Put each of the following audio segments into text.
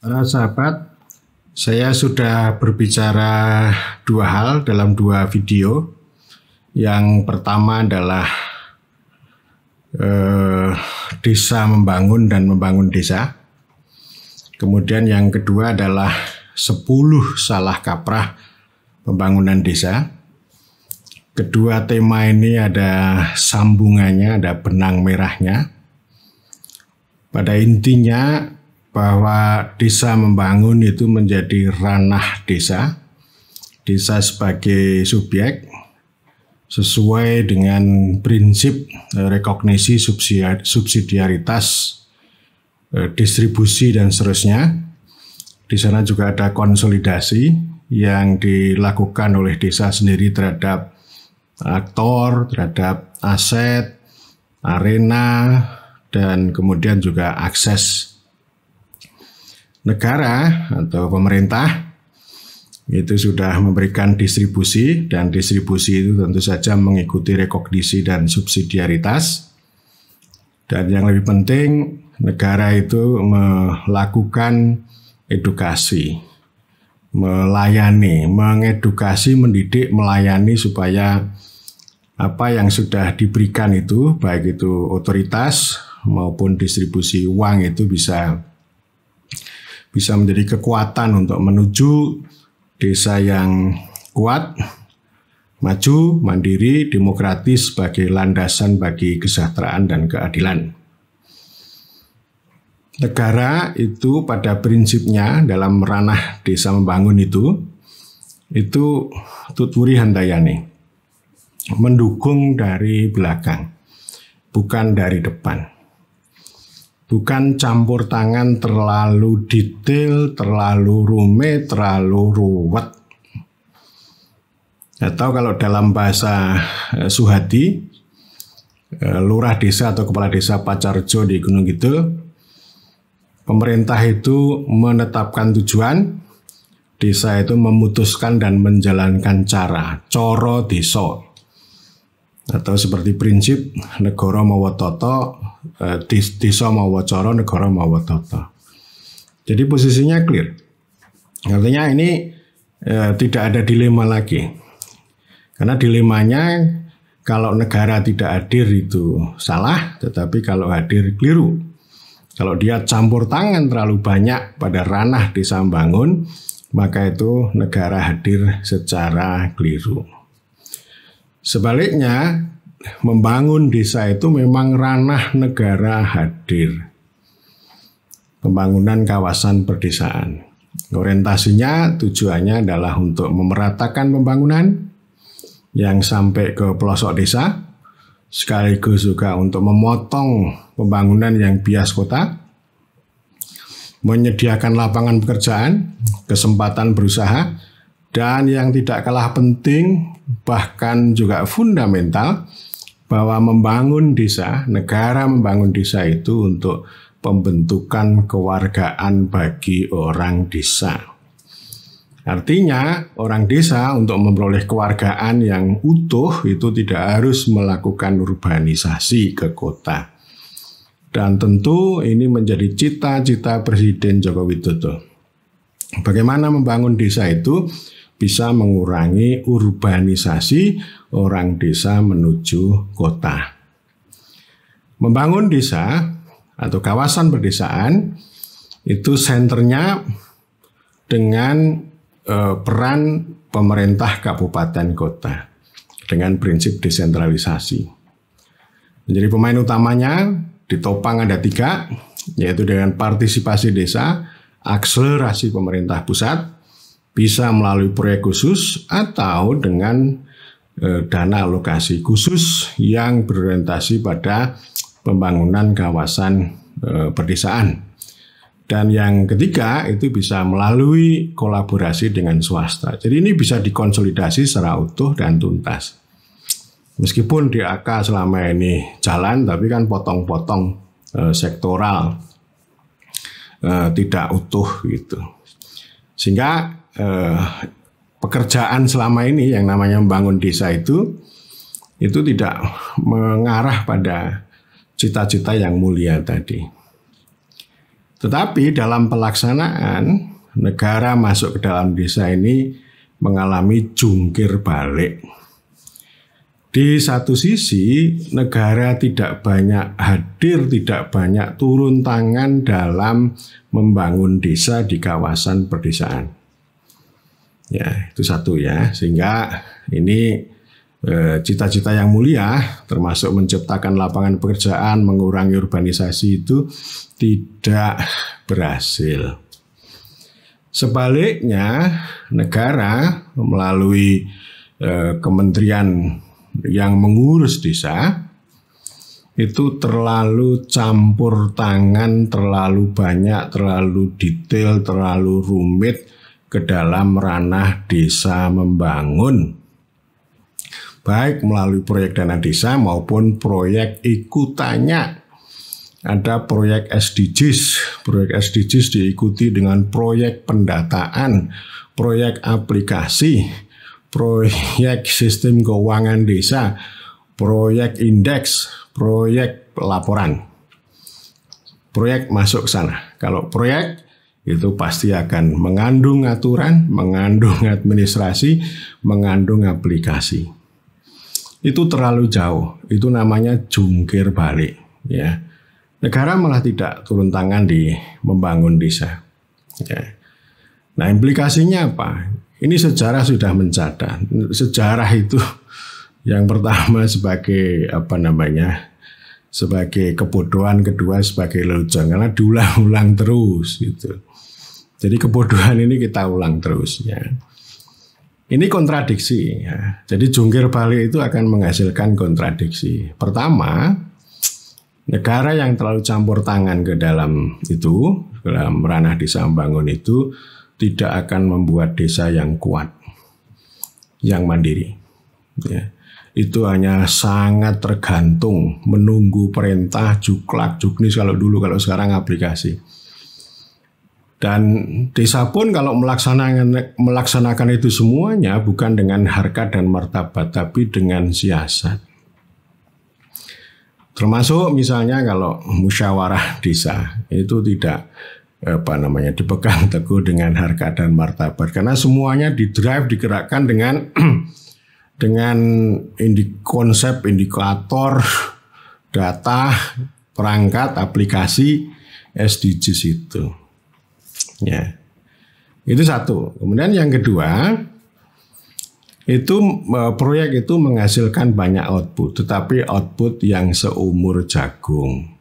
Para sahabat, saya sudah berbicara dua hal dalam dua video. Yang pertama adalah desa membangun dan membangun desa. Kemudian yang kedua adalah 10 salah kaprah pembangunan desa. Kedua tema ini ada sambungannya, ada benang merahnya. Pada intinya bahwa desa membangun itu menjadi ranah desa. Desa sebagai subjek sesuai dengan prinsip rekognisi subsidiaritas, distribusi dan seterusnya. Di sana juga ada konsolidasi yang dilakukan oleh desa sendiri terhadap aktor, terhadap aset, arena, dan kemudian juga akses. Negara atau pemerintah itu sudah memberikan distribusi, dan distribusi itu tentu saja mengikuti rekognisi dan subsidiaritas. Dan yang lebih penting, negara itu melakukan edukasi, melayani, mengedukasi, mendidik, melayani supaya apa yang sudah diberikan itu, baik itu otoritas maupun distribusi uang itu bisa menjadi kekuatan untuk menuju desa yang kuat, maju, mandiri, demokratis sebagai landasan bagi kesejahteraan dan keadilan. Negara itu pada prinsipnya dalam ranah desa membangun itu tuturi handayani, mendukung dari belakang, bukan dari depan. Bukan campur tangan terlalu detail, terlalu rumit, terlalu ruwet. Atau kalau dalam bahasa Suhadi, lurah desa atau kepala desa Pacarjo di Gunung Kidul, pemerintah itu menetapkan tujuan, desa itu memutuskan dan menjalankan cara, coro desa. Atau seperti prinsip negara mawa tata, desa mawa cara, negara mawa tata. Jadi posisinya clear. Artinya ini tidak ada dilema lagi. Karena dilemanya kalau negara tidak hadir itu salah, tetapi kalau hadir keliru. Kalau dia campur tangan terlalu banyak pada ranah desa membangun, maka itu negara hadir secara keliru. Sebaliknya, membangun desa itu memang ranah negara hadir. Pembangunan kawasan perdesaan. Orientasinya, tujuannya adalah untuk memeratakan pembangunan yang sampai ke pelosok desa, sekaligus juga untuk memotong pembangunan yang bias kota, menyediakan lapangan pekerjaan, kesempatan berusaha, dan yang tidak kalah penting, bahkan juga fundamental, bahwa membangun desa, negara membangun desa itu untuk pembentukan kewargaan bagi orang desa. Artinya, orang desa untuk memperoleh kewargaan yang utuh itu tidak harus melakukan urbanisasi ke kota. Dan tentu ini menjadi cita-cita Presiden Joko Widodo. Bagaimana membangun desa itu bisa mengurangi urbanisasi orang desa menuju kota. Membangun desa atau kawasan perdesaan itu senternya dengan peran pemerintah kabupaten kota dengan prinsip desentralisasi. Menjadi pemain utamanya ditopang ada 3, yaitu dengan partisipasi desa, akselerasi pemerintah pusat, bisa melalui proyek khusus atau dengan dana alokasi khusus yang berorientasi pada pembangunan kawasan perdesaan. Dan yang ketiga itu bisa melalui kolaborasi dengan swasta. Jadi ini bisa dikonsolidasi secara utuh dan tuntas. Meskipun DAK selama ini jalan, tapi kan potong-potong sektoral, tidak utuh gitu. Sehingga pekerjaan selama ini yang namanya membangun desa itu tidak mengarah pada cita-cita yang mulia tadi. Tetapi dalam pelaksanaan, negara masuk ke dalam desa ini mengalami jungkir balik. Di satu sisi, negara tidak banyak hadir, tidak banyak turun tangan dalam membangun desa di kawasan perdesaan. Ya, itu satu ya. Sehingga ini cita-cita yang mulia, termasuk menciptakan lapangan pekerjaan, mengurangi urbanisasi itu tidak berhasil. Sebaliknya, negara melalui kementerian yang mengurus desa itu terlalu campur tangan, terlalu banyak, terlalu detail, terlalu rumit ke dalam ranah desa membangun. Baik melalui proyek dana desa maupun proyek ikutannya. Ada proyek SDGs. Proyek SDGs diikuti dengan proyek pendataan, proyek aplikasi, proyek sistem keuangan desa, proyek indeks, proyek laporan. Proyek masuk ke sana. Kalau proyek itu pasti akan mengandung aturan, mengandung administrasi, mengandung aplikasi. Itu terlalu jauh. Itu namanya jungkir balik. Ya. Negara malah tidak turun tangan di membangun desa. Ya. Nah, implikasinya apa? Ini sejarah sudah mencatat. Sejarah itu yang pertama sebagai sebagai kebodohan, kedua sebagai lelucon karena diulang-ulang terus gitu. Jadi kebodohan ini kita ulang terus ya. Ini kontradiksi ya. Jadi jungkir balik itu akan menghasilkan kontradiksi. Pertama, negara yang terlalu campur tangan ke dalam itu, dalam ranah desa membangun itu tidak akan membuat desa yang kuat, yang mandiri. Ya. Itu hanya sangat tergantung, menunggu perintah, juklak, juknis kalau dulu, kalau sekarang aplikasi. Dan desa pun kalau melaksanakan itu semuanya bukan dengan harkat dan martabat, tapi dengan siasat. Termasuk misalnya kalau musyawarah desa itu tidak dipegang teguh dengan harkat dan martabat karena semuanya digerakkan dengan konsep indikator data perangkat aplikasi SDGs itu ya, itu satu. Kemudian yang kedua itu proyek itu menghasilkan banyak output, tetapi output yang seumur jagung.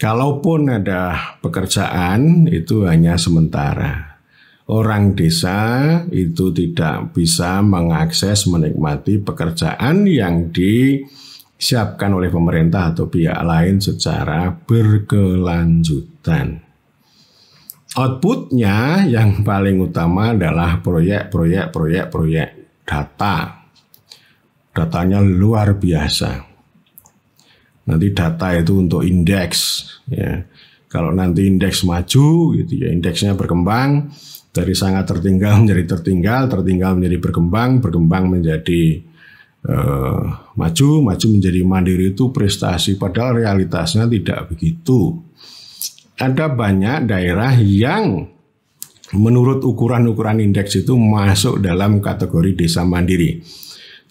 Kalaupun ada pekerjaan itu hanya sementara. Orang desa itu tidak bisa mengakses, menikmati pekerjaan yang disiapkan oleh pemerintah atau pihak lain secara berkelanjutan. Outputnya yang paling utama adalah proyek data. Datanya luar biasa. Nanti data itu untuk indeks ya. Kalau nanti indeks maju gitu ya, indeksnya berkembang dari sangat tertinggal menjadi tertinggal menjadi berkembang menjadi maju menjadi mandiri, itu prestasi, padahal realitasnya tidak begitu. Ada banyak daerah yang menurut ukuran-ukuran indeks itu masuk dalam kategori desa mandiri,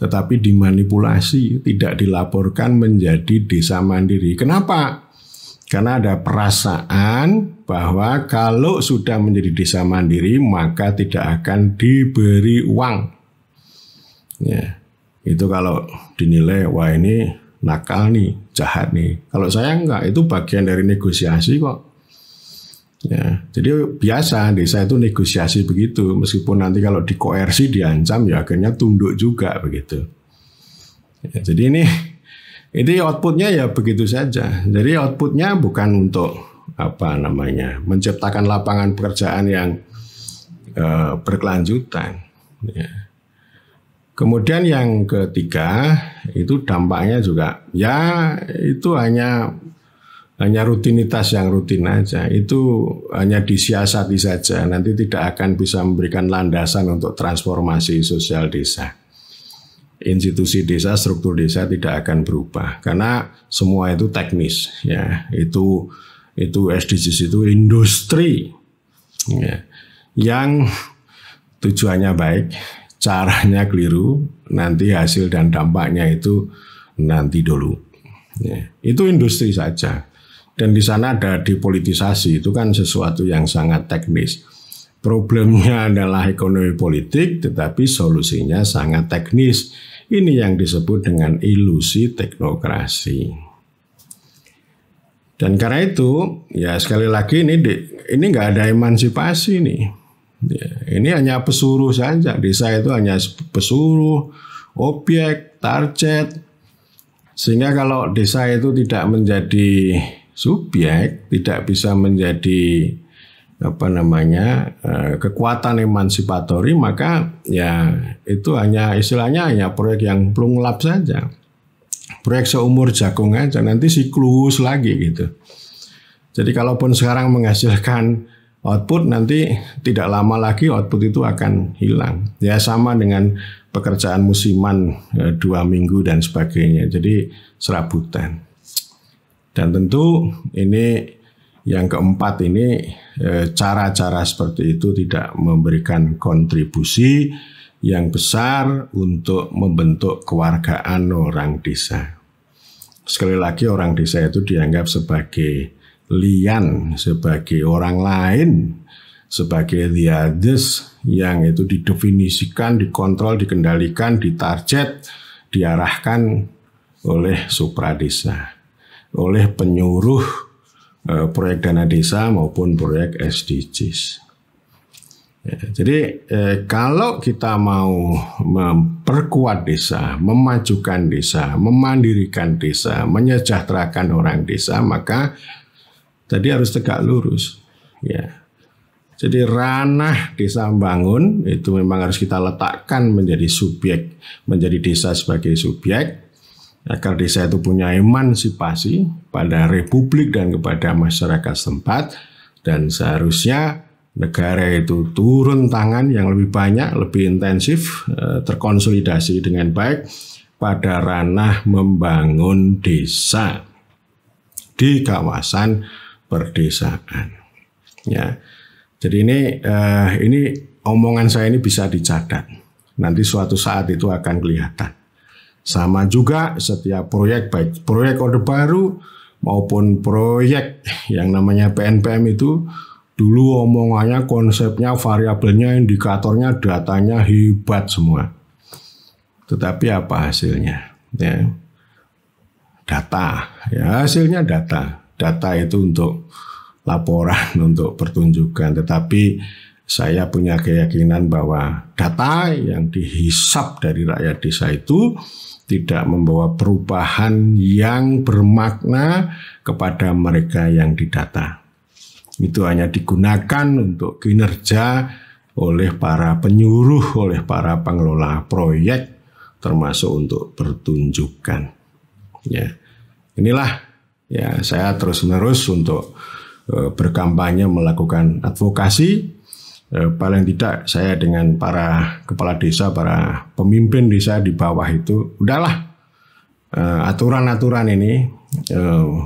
tetapi dimanipulasi, tidak dilaporkan menjadi desa mandiri. Kenapa? Karena ada perasaan bahwa kalau sudah menjadi desa mandiri maka tidak akan diberi uang. Ya, itu kalau dinilai wah ini nakal nih, jahat nih. Kalau saya enggak, itu bagian dari negosiasi kok. Ya, jadi biasa desa itu negosiasi begitu, meskipun nanti kalau dikoersi, diancam, ya akhirnya tunduk juga begitu. Ya, jadi ini outputnya ya begitu saja. Jadi outputnya bukan untuk menciptakan lapangan pekerjaan yang berkelanjutan. Ya. Kemudian yang ketiga itu dampaknya juga ya itu hanya rutinitas yang rutin aja, itu hanya disiasati saja, nanti tidak akan bisa memberikan landasan untuk transformasi sosial desa. Institusi desa, struktur desa tidak akan berubah karena semua itu teknis ya, itu itu SDGs itu industri ya, yang tujuannya baik, caranya keliru, nanti hasil dan dampaknya itu nanti dulu. Ya, itu industri saja. Dan di sana ada depolitisasi, itu kan sesuatu yang sangat teknis. Problemnya adalah ekonomi politik, tetapi solusinya sangat teknis. Ini yang disebut dengan ilusi teknokrasi. Dan karena itu, ya sekali lagi ini nggak ada emansipasi nih. Ya, ini hanya pesuruh saja. Desa itu hanya pesuruh, objek, target. Sehingga kalau desa itu tidak menjadi subjek, tidak bisa menjadi kekuatan emansipatory, maka ya itu hanya istilahnya hanya proyek yang plunglap saja. Proyek seumur jagung aja, nanti siklus lagi gitu. Jadi kalaupun sekarang menghasilkan output, nanti tidak lama lagi output itu akan hilang. Ya sama dengan pekerjaan musiman 2 minggu dan sebagainya. Jadi serabutan. Dan tentu ini yang keempat ini cara-cara seperti itu tidak memberikan kontribusi yang besar untuk membentuk kewargaan orang desa. Sekali lagi orang desa itu dianggap sebagai lian, sebagai orang lain, sebagai the others yang itu didefinisikan, dikontrol, dikendalikan, ditarget, diarahkan oleh supradesa, oleh penyuruh proyek dana desa maupun proyek SDGs. Ya, jadi kalau kita mau memperkuat desa, memajukan desa, memandirikan desa, menyejahterakan orang desa, maka tadi harus tegak lurus. Ya. Jadi ranah desa membangun itu memang harus kita letakkan menjadi subjek, menjadi desa sebagai subjek, agar desa itu punya emansipasi pada republik dan kepada masyarakat setempat, dan seharusnya negara itu turun tangan yang lebih banyak, lebih intensif, terkonsolidasi dengan baik pada ranah membangun desa di kawasan perdesaan. Ya, jadi ini omongan saya ini bisa dicatat. Nanti suatu saat itu akan kelihatan. Sama juga setiap proyek, baik proyek Orde Baru maupun proyek yang namanya PNPM itu, dulu omongannya, konsepnya, variabelnya, indikatornya, datanya hebat semua. Tetapi apa hasilnya? Ya, data. Ya, hasilnya data. Data itu untuk laporan, untuk pertunjukan. Tetapi saya punya keyakinan bahwa data yang dihisap dari rakyat desa itu tidak membawa perubahan yang bermakna kepada mereka yang didata. Itu hanya digunakan untuk kinerja oleh para penyuruh, oleh para pengelola proyek, termasuk untuk pertunjukan. Ya, inilah ya saya terus-menerus untuk berkampanye, melakukan advokasi. Paling tidak saya dengan para kepala desa, para pemimpin desa di bawah itu, udahlah aturan-aturan ini,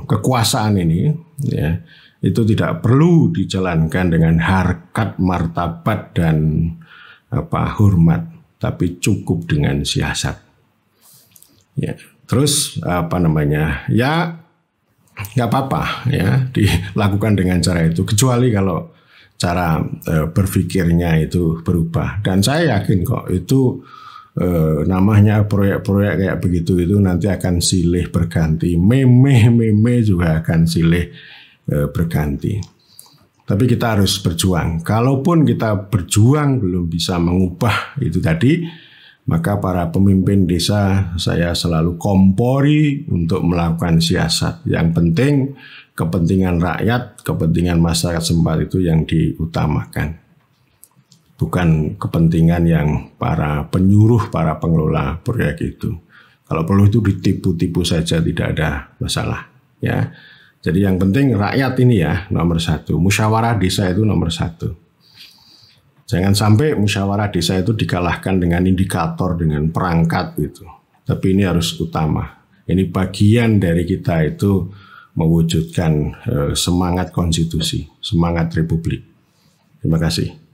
kekuasaan ini, ya, itu tidak perlu dijalankan dengan harkat martabat dan hormat, tapi cukup dengan siasat. Ya, terus ya nggak apa-apa ya dilakukan dengan cara itu, kecuali kalau cara berpikirnya itu berubah. Dan saya yakin kok itu namanya proyek-proyek kayak begitu itu nanti akan silih berganti, meme juga akan silih berganti. Tapi kita harus berjuang. Kalaupun kita berjuang belum bisa mengubah itu tadi, maka para pemimpin desa saya selalu kompori untuk melakukan siasat. Yang penting kepentingan rakyat, kepentingan masyarakat setempat itu yang diutamakan. Bukan kepentingan yang para penyuruh, para pengelola proyek itu. Kalau perlu itu ditipu-tipu saja, tidak ada masalah. Ya. Jadi yang penting rakyat ini ya nomor satu. Musyawarah desa itu nomor satu. Jangan sampai musyawarah desa itu dikalahkan dengan indikator, dengan perangkat gitu. Tapi ini harus utama. Ini bagian dari kita itu mewujudkan semangat konstitusi, semangat republik. Terima kasih.